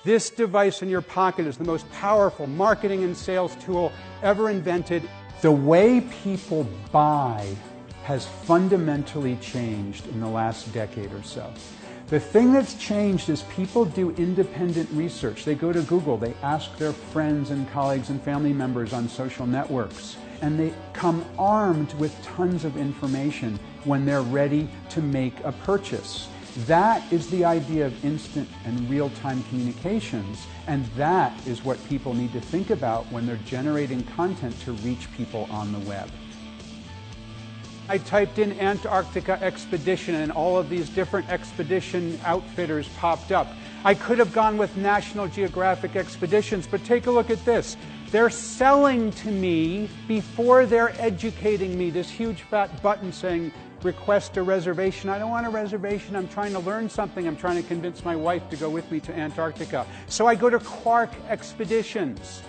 This device in your pocket is the most powerful marketing and sales tool ever invented. The way people buy has fundamentally changed in the last decade or so. The thing that's changed is people do independent research. They go to Google, they ask their friends and colleagues and family members on social networks, and they come armed with tons of information when they're ready to make a purchase. That is the idea of instant and real-time communications, and that is what people need to think about when they're generating content to reach people on the web. I typed in Antarctica expedition and all of these different expedition outfitters popped up. I could have gone with National Geographic Expeditions, but take a look at this. They're selling to me before they're educating me. This huge fat button saying, request a reservation. I don't want a reservation. I'm trying to learn something. I'm trying to convince my wife to go with me to Antarctica. So I go to Quark Expeditions.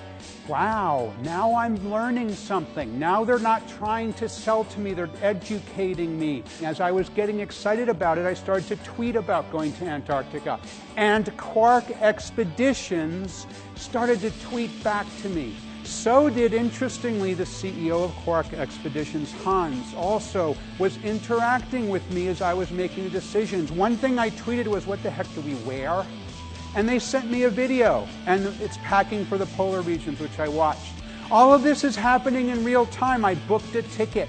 Wow, now I'm learning something. Now they're not trying to sell to me, they're educating me. As I was getting excited about it, I started to tweet about going to Antarctica. And Quark Expeditions started to tweet back to me. So did, interestingly, the CEO of Quark Expeditions, Hans, also was interacting with me as I was making the decisions. One thing I tweeted was, what the heck do we wear? And they sent me a video, and it's packing for the polar regions, which I watched. All of this is happening in real time. I booked a ticket,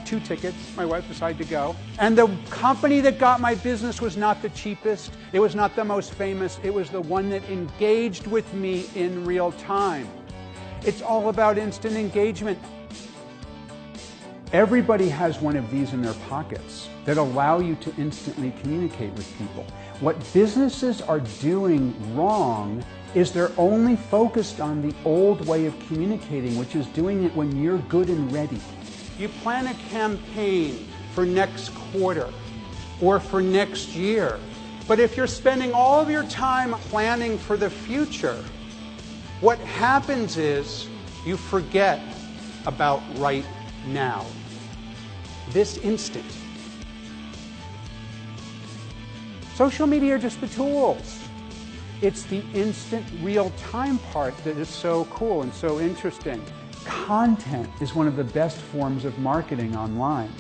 2 tickets. My wife decided to go. And the company that got my business was not the cheapest. It was not the most famous. It was the one that engaged with me in real time. It's all about instant engagement. Everybody has one of these in their pockets that allow you to instantly communicate with people. What businesses are doing wrong is they're only focused on the old way of communicating, which is doing it when you're good and ready. You plan a campaign for next quarter or for next year, but if you're spending all of your time planning for the future, what happens is you forget about right now, this instant. Social media are just the tools. It's the instant real-time part that is so cool and so interesting. Content is one of the best forms of marketing online.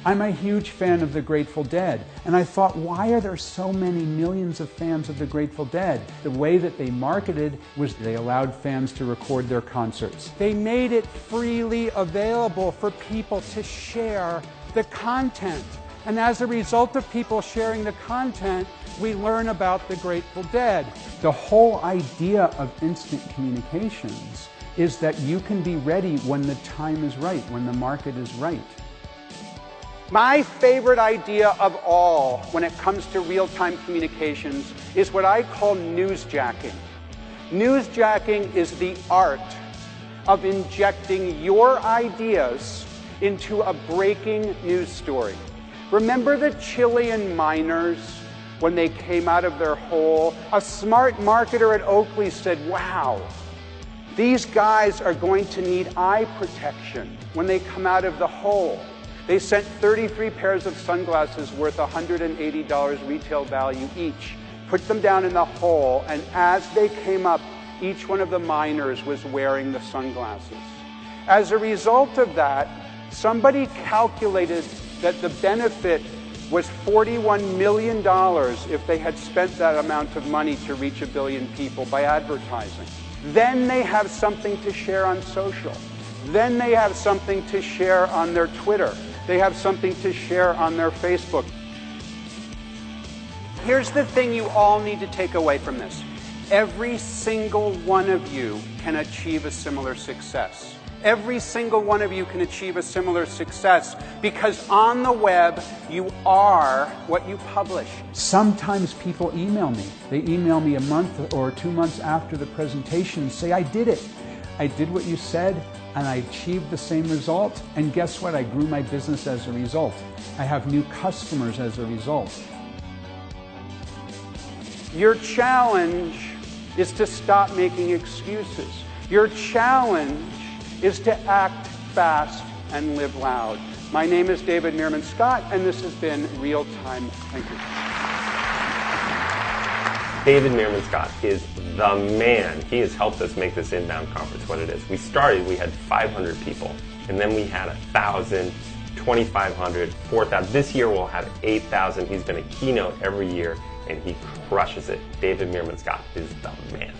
I'm a huge fan of the Grateful Dead, and I thought, why are there so many millions of fans of the Grateful Dead? The way that they marketed was they allowed fans to record their concerts. They made it freely available for people to share the content. And as a result of people sharing the content, we learn about the Grateful Dead. The whole idea of instant communications is that you can be ready when the time is right, when the market is right. My favorite idea of all when it comes to real-time communications is what I call newsjacking. Newsjacking is the art of injecting your ideas into a breaking news story. Remember the Chilean miners when they came out of their hole? A smart marketer at Oakley said, wow, these guys are going to need eye protection when they come out of the hole. They sent 33 pairs of sunglasses worth $180 retail value each, put them down in the hole, and as they came up, each one of the miners was wearing the sunglasses. As a result of that, somebody calculated that the benefit was $41 million if they had spent that amount of money to reach 1 billion people by advertising. Then they have something to share on social. Then they have something to share on their Twitter. They have something to share on their Facebook. Here's the thing you all need to take away from this. Every single one of you can achieve a similar success. Every single one of you can achieve a similar success because on the web, you are what you publish. Sometimes people email me. They email me a month or 2 months after the presentation and say, I did it. I did what you said, and I achieved the same result. And guess what? I grew my business as a result. I have new customers as a result. Your challenge is to stop making excuses. Your challenge is to act fast and live loud. My name is David Meerman Scott, and this has been Real Time. Thank you. David Meerman Scott is the man. He has helped us make this inbound conference what it is. We started, we had 500 people, and then we had 1,000, 2,500, 4,000. This year we'll have 8,000. He's been a keynote every year, and he crushes it. David Meerman Scott is the man.